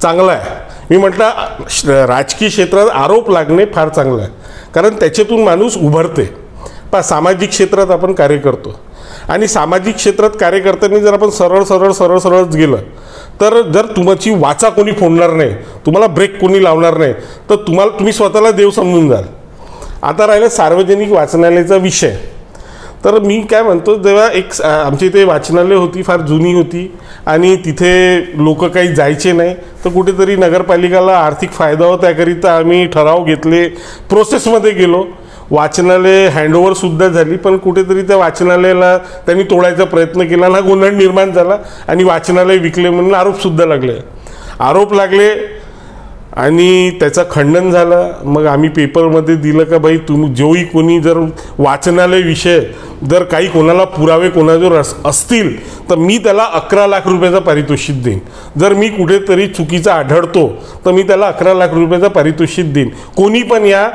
चांगला आहे, मी म्हटलं राजकीय क्षेत्रात आरोप लागणे फार चांगलं आहे, कारण त्याच्यातून माणूस उभरते. सामाजिक क्षेत्रात आपण कार्य करतो आणि सामाजिक क्षेत्रात कार्य करताना जर आपण सरळच गेलं तर जर तुमची वाचा कोणी फोडणार नाही, तुम्हाला ब्रेक कोणी लावणार नाही, तर तुम्ही स्वतःला देव समजून जाल. आता राहिलं सार्वजनिक वाचनालयाचा विषय, तर मी काय म्हणतो, जेव्हा एक आमच्या इथे वाचनालय होती, फार जुनी होती आणि तिथे लोक काही जायचे नाही, तर कुठेतरी नगरपालिकेला आर्थिक फायदा हो त्याकरिता आम्ही ठराव घेतले, प्रोसेसमध्ये गेलो. वाचनालय हँडओव्हरसुद्धा झाली, पण कुठेतरी त्या वाचनालयाला त्यांनी तोडायचा प्रयत्न केला, हा गोंधळ निर्माण झाला आणि वाचनालय विकले म्हणून आरोपसुद्धा लागले आणि त्याचं खंडन झालं. मग आम्ही पेपरमध्ये दिलं का भाई जोही कोणी जर वाचनालय विषय जर काही कोणाला पुरावे कोणाजवळ असतील तर मी त्याला 11 लाख रुपयाचा पारितोषिक देईन. जर मी कुठेतरी चुकीचा आढळतो तर मी त्याला 11 लाख रुपयाचा पारितोषिक देईन. कोणी पण या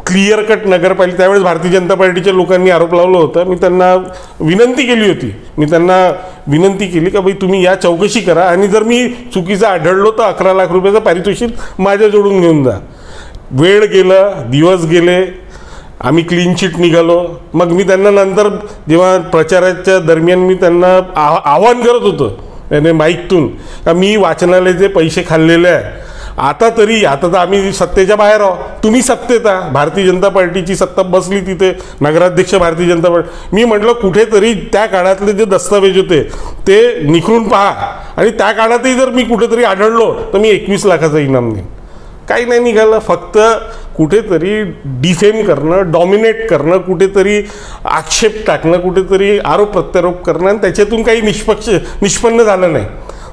क्लिअर कट नगरपालिका, त्यावेळेस भारतीय जनता पार्टीच्या लोकांनी आरोप लावला होता, मी त्यांना विनंती केली का भाई तुम्ही या चौकशी करा आणि जर मी चुकीचा आढळलो तर 11 लाख रुपयाचं पारितोषिक माझ्या जोडून घेऊन जा. वेळ गेला, दिवस गेले, आम्ही क्लीन चिट निघालो. मग मी त्यांना नंतर जेव्हा प्रचाराच्या दरम्यान मी त्यांना आवाहन करत होतो त्याने माईकतून का मी वाचनालयाचे पैसे खाल्लेले आहे, आता तर आम्ही सत्तेच्या बाहेर आहोत, तुम्ही सत्तेत आहात, भारतीय जनता पार्टीची सत्ता बसली तिथे, नगराध्यक्ष भारतीय जनता पार्टी. मी म्हटलं कुठेतरी त्या काळातले जे दस्तावेज होते ते निखळून पहा आणि त्या काळातही जर मी कुठेतरी आढळलो तर मी 21 लाखाचा इनाम देईन. काही नाही निघालं, फक्त कुठेतरी डिफेम करणं, डॉमिनेट करणं, कुठेतरी आक्षेप टाकणं, कुठेतरी आरोप प्रत्यारोप करणं आणि त्याच्यातून काही निष्पन्न झालं नाही.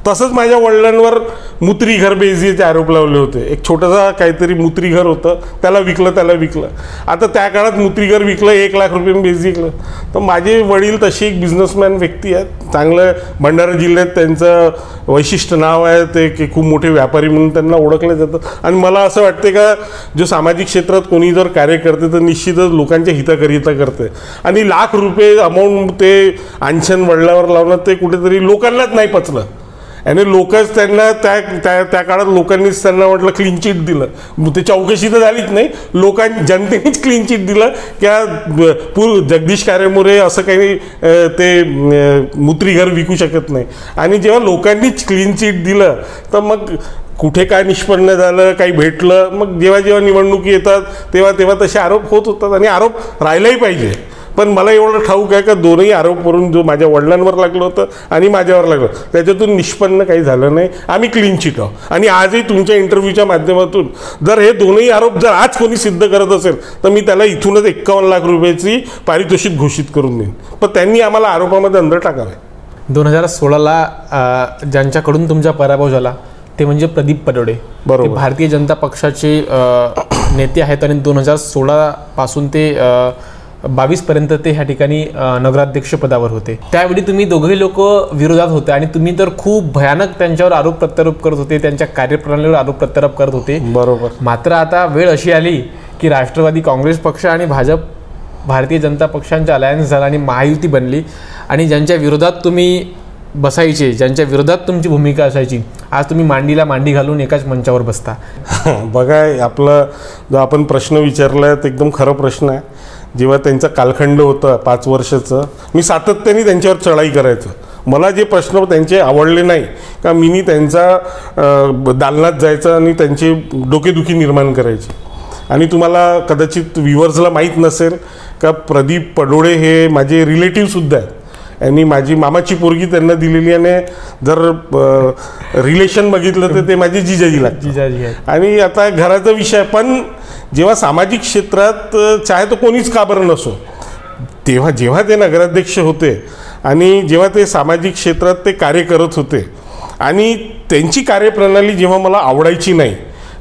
तसंच माझ्या वडिलांवर मुत्री घर बेइज्जतीचे आरोप लावले होते. एक छोटासा काहीतरी मुत्री घर होतं, त्याला विकलं. आता त्या काळात मुत्री घर विकलं 1 लाख रुपये बेइज्जती विकलं. तर माझे वडील तशी एक बिझनेसमॅन व्यक्ती आहेत, चांगलं भंडारा जिल्ह्यात त्यांचं वैशिष्ट्य नाव आहे, ते खूप मोठे व्यापारी म्हणून त्यांना ओळखलं जातं. आणि मला असं वाटते का जो सामाजिक क्षेत्रात कोणी जर कार्य करते तर निश्चितच लोकांच्या हिताकरिता करते आणि लाख रुपये अमाऊंट ते आणखीन वडिलावर लावणं ते कुठेतरी लोकांनाच नाही पचलं आणि लोकच त्यांना त्या काळात लोकांनीच त्यांना म्हटलं क्लीन चिट दिलं. ते चौकशी तर झालीच नाही, जनतेनेच क्लीन चिट दिलं की जगदीश कारेमोरे असं काही ते मुत्री घर विकू शकत नाही. आणि जेव्हा लोकांनीच क्लीन चिट दिलं तर मग कुठे काय निष्पन्न झालं, काही भेटलं, मग जेव्हा निवडणुकी येतात तेव्हा तसे आरोप होत होतात आणि आरोप राहिलाही पाहिजे. पण मला एवढं ठाऊक आहे का दोनही आरोपवरून जो माझ्या वडिलांवर लागलं होतं आणि माझ्यावर लागलं त्याच्यातून निष्पन्न काही झालं नाही. आम्ही क्लीन चिट आहोत आणि आजही तुमच्या इंटरव्ह्यूच्या माध्यमातून जर हे दोनही आरोप जर आज कोणी सिद्ध करत असेल तर मी त्याला इथूनच 51 लाख रुपयाची पारितोषिक घोषित करून देईन. पण त्यांनी आम्हाला आरोपामध्ये अंदर टाकावे. 2016ला ज्यांच्याकडून तुमचा पराभव झाला ते म्हणजे प्रदीप पडोळे, बरोबर, भारतीय जनता पक्षाचे नेते आहेत आणि 2016 पासून ते 22 पर्यंत ते ह्या ठिकाणी नगराध्यक्ष पदावर होते. त्यावेळी तुम्ही दोघेही लोक विरोधात होते आणि तुम्ही तर खूप भयानक त्यांच्यावर आरोप प्रत्यारोप करत होते, त्यांच्या कार्यप्रणालीवर आरोप प्रत्यारोप करत होते. बरोबर. मात्र आता वेळ अशी आली की राष्ट्रवादी काँग्रेस पक्ष आणि भाजप भारतीय जनता पक्षांचा अलायन्स झाला आणि महायुती बनली आणि ज्यांच्या विरोधात तुम्ही बसायचे, ज्यांच्या विरोधात तुमची भूमिका असायची, आज तुम्ही मांडीला मांडी घालून एकाच मंचावर बसता. बघा, आपला जो आपण प्रश्न विचारला तो एकदम खरा प्रश्न आहे. जेव्हा त्यांचा कालखंड होता 5 वर्षाचं, मी सातत्याने त्यांच्यावर चढाई करायचं. मला जे प्रश्न त्यांचे आवडले नाही का मी त्यांचा दालनात जायचं आणि त्यांची डोकेदुखी निर्माण करायची. आणि तुम्हाला कदाचित व्ह्युअर्सला माहीत नसेल का प्रदीप पडोळे हे माझे रिलेटिव्हसुद्धा आहेत आणि माझी मामाची पोरगी त्यांना दिलेली आणि जर रिलेशन बघितलं तर ते माझे जिजाजी लागतात. आणि आता घराचा विषय, पण जेव्हा सामाजिक क्षेत्रात चाहे तो कोणीच का बरं नसो, जेव्हा ते नगराध्यक्ष होते आणि जेव्हा ते सामाजिक क्षेत्रात ते कार्य करत होते आणि त्यांची कार्यप्रणाली जेव्हा मला आवडायची नाही,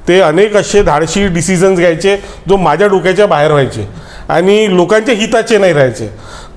ते अनेक असे धाडशी डिसिजन्स घ्यायचे जो माझ्या डोक्याच्या बाहेर व्हायचे आणि लोकांच्या हिताचे नाही राहायचे,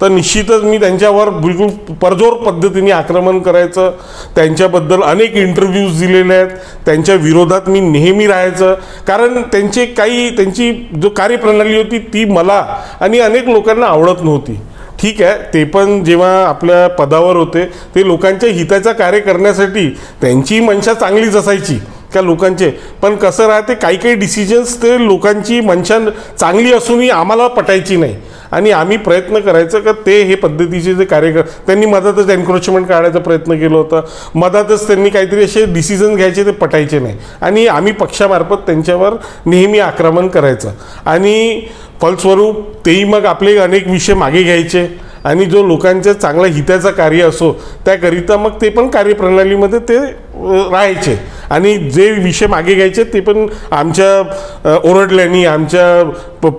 तर निश्चितच मी त्यांच्यावर बिलकुल परजोर पद्धतीने आक्रमण करायचं. त्यांच्याबद्दल अनेक इंटरव्ह्यूज दिलेले आहेत, त्यांच्या विरोधात मी नेहमी राहायचं, कारण त्यांची जो कार्यप्रणाली होती ती मला आणि अनेक लोकांना आवडत नव्हती. ठीक आहे, ते पण जेव्हा आपल्या पदावर होते ते लोकांच्या हिताचा कार्य करण्यासाठी त्यांची मनशा चांगलीच असायची का लोकांचे, पण कसं राहते काही काही डिसिजन्स ते लोकांची मनशा चांगली असूनही आम्हाला पटायची नाही आणि आम्ही प्रयत्न करायचं का ते हे पद्धतीचे जे कार्य त्यांनी मधातच एन्क्रोचमेंट काढायचा प्रयत्न केला होता, मधातच त्यांनी काहीतरी असे डिसिजन घ्यायचे ते पटायचे नाही आणि आम्ही पक्षामार्फत त्यांच्यावर नेहमी आक्रमण करायचं आणि फलस्वरूप तेही मग आपले अनेक विषय मागे घ्यायचे आणि जो लोकांच्या चांगल्या हिताचा कार्य असो त्याकरिता मग ते पण कार्यप्रणालीमध्ये ते राहायचे आणि जे विषय मागे घ्यायचे ते पण आमच्या ओरडल्याने आमच्या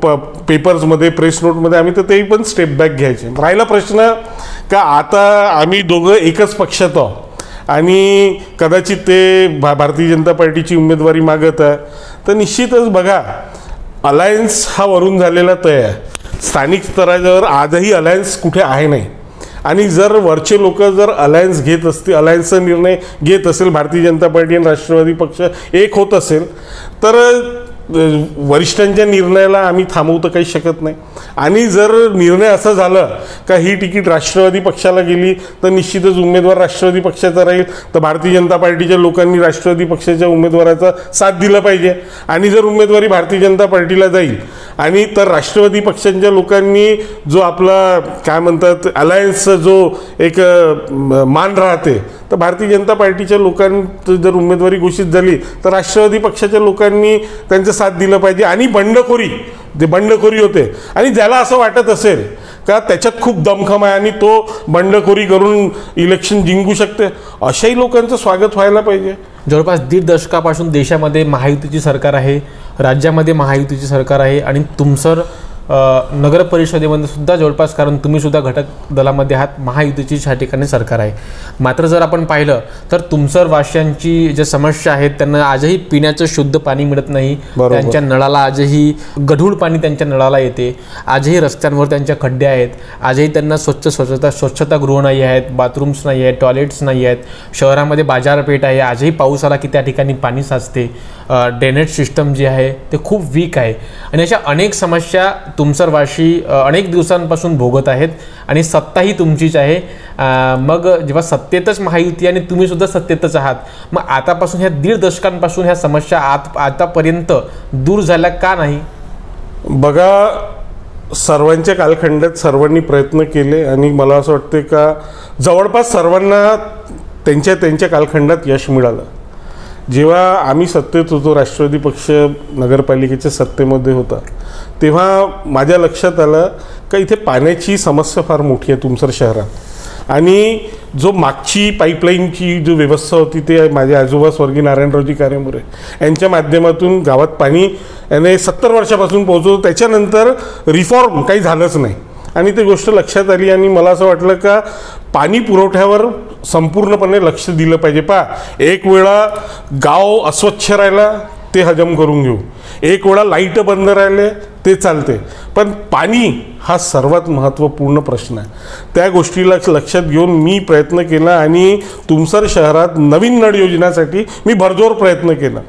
पेपर्समध्ये प्रेस नोटमध्ये आम्ही तर तेही पण स्टेप बॅक घ्यायचे. राहिला प्रश्न का आता आम्ही दोघं एकच पक्षात आहोत आणि कदाचित ते भारतीय जनता पार्टीची उमेदवारी मागत आहे, तर निश्चितच बघा अलायन्स हा वरून झालेला तय आहे. स्थानिक स्तरावर आजही अलायन्स कुठे आहे नाही आणि जर वरचे लोक जर अलायन्स घेत असतील, अलायन्सचा निर्णय घेत असेल, भारतीय जनता पार्टी आणि राष्ट्रवादी पक्ष एक होत असेल तर वरिष्ठांच्या निर्णयाला आम्ही थांबवू तर काही शकत नाही आणि जर निर्णय असं झालं का ही तिकीट राष्ट्रवादी पक्षाला गेली तर निश्चितच उमेदवार राष्ट्रवादी पक्षाचा राहील, तर भारतीय जनता पार्टीच्या लोकांनी राष्ट्रवादी पक्षाच्या उमेदवाराचा साथ दिला पाहिजे आणि जर उमेदवारी भारतीय जनता पार्टीला जाईल आणि तर राष्ट्रवादी पक्षांच्या लोकांनी जो आपला काय म्हणतात अलायन्सचा जो एक मान राहते, तर भारतीय जनता पार्टीच्या लोकांची जर उमेदवारी घोषित झाली तर राष्ट्रवादी पक्षाच्या लोकांनी त्यांचा साथ दिला पाहिजे आणि बंडखोरी होते आणि ज्याला असं वाटत असेल का त्याच्यात खूप दमखम आहे आणि तो बंडखोरी करून इलेक्शन जिंकू शकते, अशाही लोकांचं स्वागत व्हायला पाहिजे. जवळपास 1.5 दशकापासून देशामध्ये महायुतीची सरकार आहे, राज्यामध्ये महायुतीची सरकार आहे आणि तुमसर नगर परिषदेमध्ये सुद्धा जवळपास, कारण तुम्ही सुद्धा घटक दलामध्ये आहात, महायुतीची ह्या ठिकाणी सरकार आहे. मात्र जर आपण पाहिलं तर तुमसर वासियांची ज्या समस्या आहेत त्यांना आजही पिण्याचं शुद्ध पाणी मिळत नाही, त्यांच्या नळाला आजही गढूळ पाणी त्यांच्या नळाला येते, आजही रस्त्यांवर त्यांच्या खड्डे आहेत, आजही त्यांना स्वच्छतागृह नाही आहेत, बाथरूम्स नाही आहेत, टॉयलेट्स नाही आहेत, शहरामध्ये बाजारपेठ आहे, आजही पाऊस आला की त्या ठिकाणी पाणी साचते, ड्रेनेज सिस्टम जी आहे ते खूप वीक आहे आणि अशा अनेक समस्या तुमसरवासी अनेक दिवसांपासून भोगत आहेत आणि सत्ताही तुमचीच आहे. मग जेव्हा सत्तेतच महायुती आणि तुम्ही सुद्धा सत्तेतच आहात, मग आतापासून ह्या 1.5 दशकांपासून ह्या समस्या आतापर्यंत दूर झाल्या का नाही? बघा, सर्वांच्या कालखंडात सर्वांनी प्रयत्न केले आणि मला असं वाटते का जवळपास सर्वांना त्यांच्या कालखंडात यश मिळालं. जेव्हा आम्ही सत्तेत होतो, राष्ट्रवादी पक्ष नगरपालिकेच्या सत्तेमध्ये होता, तेव्हा माझ्या लक्षात आलं का इथे पाण्याची समस्या फार मोठी आहे तुमसर शहरात आणि जो मागची पाईपलाईनची जो व्यवस्था होती ते माझे आजोबा स्वर्गीय नारायणरावजी कारेमोरे यांच्या माध्यमातून गावात पाणी याने 70 वर्षापासून पोहोचवतो, त्याच्यानंतर रिफॉर्म काही झालंच नाही आणि ती गोष्ट लक्षात आली आणि मला असं वाटलं का पाणी पुरवठ्यावर संपूर्णपणे लक्ष दिलं पाहिजे. एक वेळा गाव अस्वच्छ राहिला ते हजम करून घेऊ, एक वेळा लाईट बंद राहिले ते चालते, पण पाणी हा सर्वात महत्त्वपूर्ण प्रश्न आहे. त्या गोष्टीला लक्षात घेऊन मी प्रयत्न केला आणि तुमसर शहरात नवीन नळ योजनेसाठी मी भरजोर प्रयत्न केला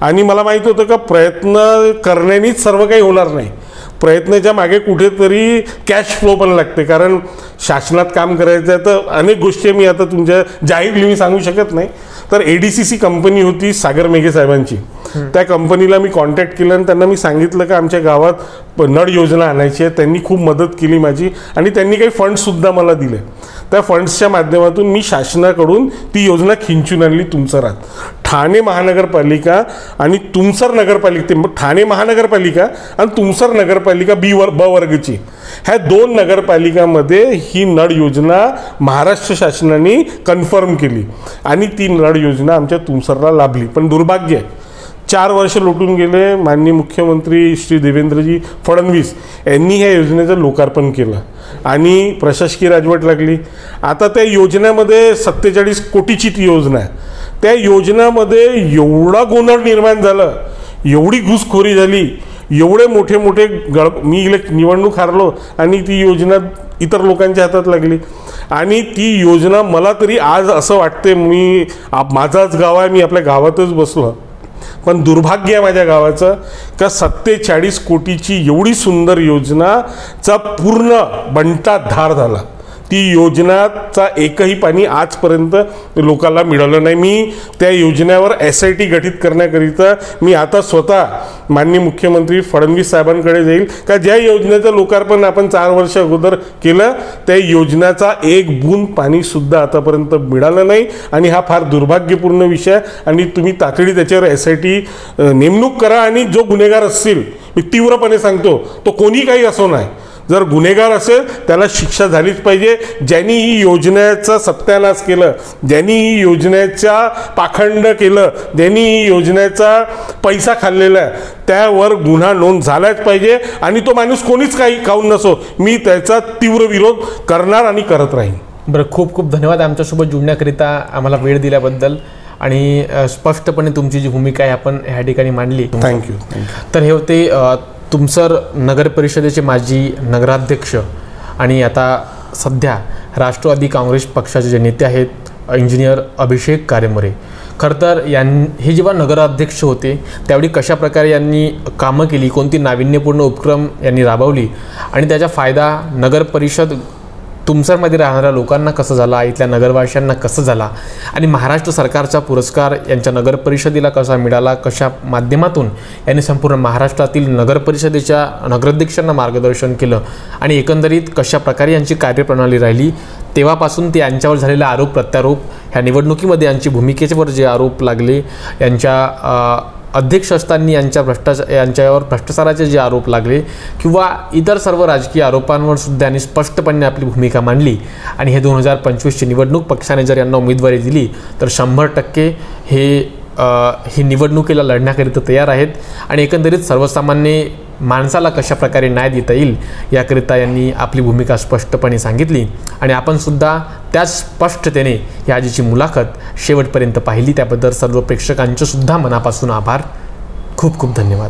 आणि मला माहीत होतं का प्रयत्न करण्यानेच सर्व काही होणार नाही, प्रयत्नाच्या मागे कुठेतरी कॅश फ्लो पण लागते, कारण शासनात काम करायचं आहे तर अनेक गोष्टी मी आता तुमच्या जाहीर मी सांगू शकत नाही. तर ADCC कंपनी होती सागर मेघे साहेबांची, त्या कंपनीला मी कॉन्टॅक्ट केलं आणि त्यांना मी सांगितलं का आमच्या गावात नळ योजना आणायची आहे. त्यांनी खूप मदत केली माझी आणि त्यांनी काही फंड्ससुद्धा मला दिले. त्या फंड्सच्या माध्यमातून मी शासनाकडून ती योजना खिंचून आणली तुमसरात. ठाणे महानगरपालिका आणि तुमसर नगरपालिका, ठाणे महानगरपालिका आणि तुमसर नगरपालिका ब वर्गची, ह्या 2 नगरपालिकामध्ये ही नळ योजना महाराष्ट्र शासनाने कन्फर्म केली आणि ती नळ योजना आमच्या तुमसरला लाभली. पण दुर्भाग्य आहे 4 वर्ष लोटून गेले. माननीय मुख्यमंत्री श्री देवेंद्रजी फडणवीस यांनी ह्या योजनेचं लोकार्पण केलं आणि प्रशासकीय राजवट लागली. आता त्या योजनेमध्ये 47 कोटीची ती योजना आहे. त्या योजनेमध्ये एवढा गोंधळ निर्माण झालं, एवढी घुसखोरी झाली, एवढे मोठे मोठे मी निवडणूक हारलो आणि ती योजना इतर लोकांच्या हातात लागली. आणि ती योजना मला तरी आज असं वाटते, माझाच गाव आहे, मी आपल्या गावातच बसलो, पण दुर्भाग्य आहे माझ्या गावाचं का 47 कोटीची एवढी सुंदर योजनाचा पूर्ण बंटाधार झाला. ती योजनाचा एकही पाणी आजपर्यंत लोकांना मिळालं नाही. मी त्या योजनेवर SIT गठीत करण्याकरिता मी आता स्वतः माननीय मुख्यमंत्री फडणवीस साहेबांकडे जाईल का ज्या योजनेचं लोकार्पण आपण 4 वर्ष अगोदर केलं त्या योजनेचा एक बूंद पाणीसुद्धा आतापर्यंत मिळालं नाही. आणि हा फार दुर्भाग्यपूर्ण विषय. आणि तुम्ही तातडी त्याच्यावर SIT नेमणूक करा. आणि जो गुन्हेगार असतील, मी तीव्रपणे सांगतो, तो कोणी काही असो नाही, जर गुन्हेगार असेल त्याला शिक्षा झालीच पाहिजे. ज्यांनी ही योजनेचा सत्यानाश केलं, ज्यांनी ही योजनेचा पाखंड केलं, ज्यांनी ही योजनेचा पैसा खाल्लेला आहे, त्यावर गुन्हा नोंद झालाच पाहिजे. आणि तो माणूस कोणीच काही काऊन नसो, मी त्याचा तीव्र विरोध करणार आणि करत राहीन. बरं, खूप खूप धन्यवाद आमच्यासोबत जुळण्याकरिता, आम्हाला वेळ दिल्याबद्दल आणि स्पष्टपणे तुमची जी भूमिका आहे आपण ह्या ठिकाणी मांडली. थँक्यू. तर हे होते तुमसर नगर परिषदेचे माजी नगराध्यक्ष आणि आता सध्या राष्ट्रवादी काँग्रेस पक्षाचे जे नेते आहेत इंजिनियर अभिषेक कारेमोरे. खरं तर हे जेव्हा नगराध्यक्ष होते त्यावेळी कशा प्रकारे यांनी कामं केली, कोणती नाविन्यपूर्ण उपक्रम यांनी राबवली आणि त्याचा फायदा नगर परिषद तुमसरमध्ये राहणाऱ्या लोकांना कसं झाला, इथल्या नगरवासियांना कसं झाला आणि महाराष्ट्र सरकारचा पुरस्कार यांच्या नगर परिषदेला कसा मिळाला, कशा माध्यमातून यांनी संपूर्ण महाराष्ट्रातील नगर परिषदेच्या नगराध्यक्षांना मार्गदर्शन केलं आणि एकंदरीत कशा प्रकारे यांची कार्यप्रणाली राहिली, तेव्हापासून ते यांच्यावर झालेले आरोप प्रत्यारोप, ह्या निवडणुकीमध्ये यांची भूमिकेवर जे आरोप लागले, यांच्या अध्यक्ष असताना यांच्यावर भ्रष्टाचाराचे जे आरोप लागले किंवा इतर सर्व राजकीय आरोपांवर सुद्धा यांनी स्पष्टपणे आपली भूमिका मांडली. आणि हे 2025ची निवडणूक पक्षाने जर यांना उमेदवारी दिली तर 100% ही निवडणुकीला लढण्याकरिता तयार आहेत. आणि एकंदरीत सर्वसामान्य माणसाला कशा प्रकारे न्याय देता येईल याकरिता यांनी आपली भूमिका स्पष्टपणे सांगितली. आणि आपण सुद्धा त्याच स्पष्टतेने या आजची मुलाखत शेवटपर्यंत पाहिली. त्याबद्दल सर्व प्रेक्षकांचे सुद्धा मनापासून आभार. खूप खूप धन्यवाद.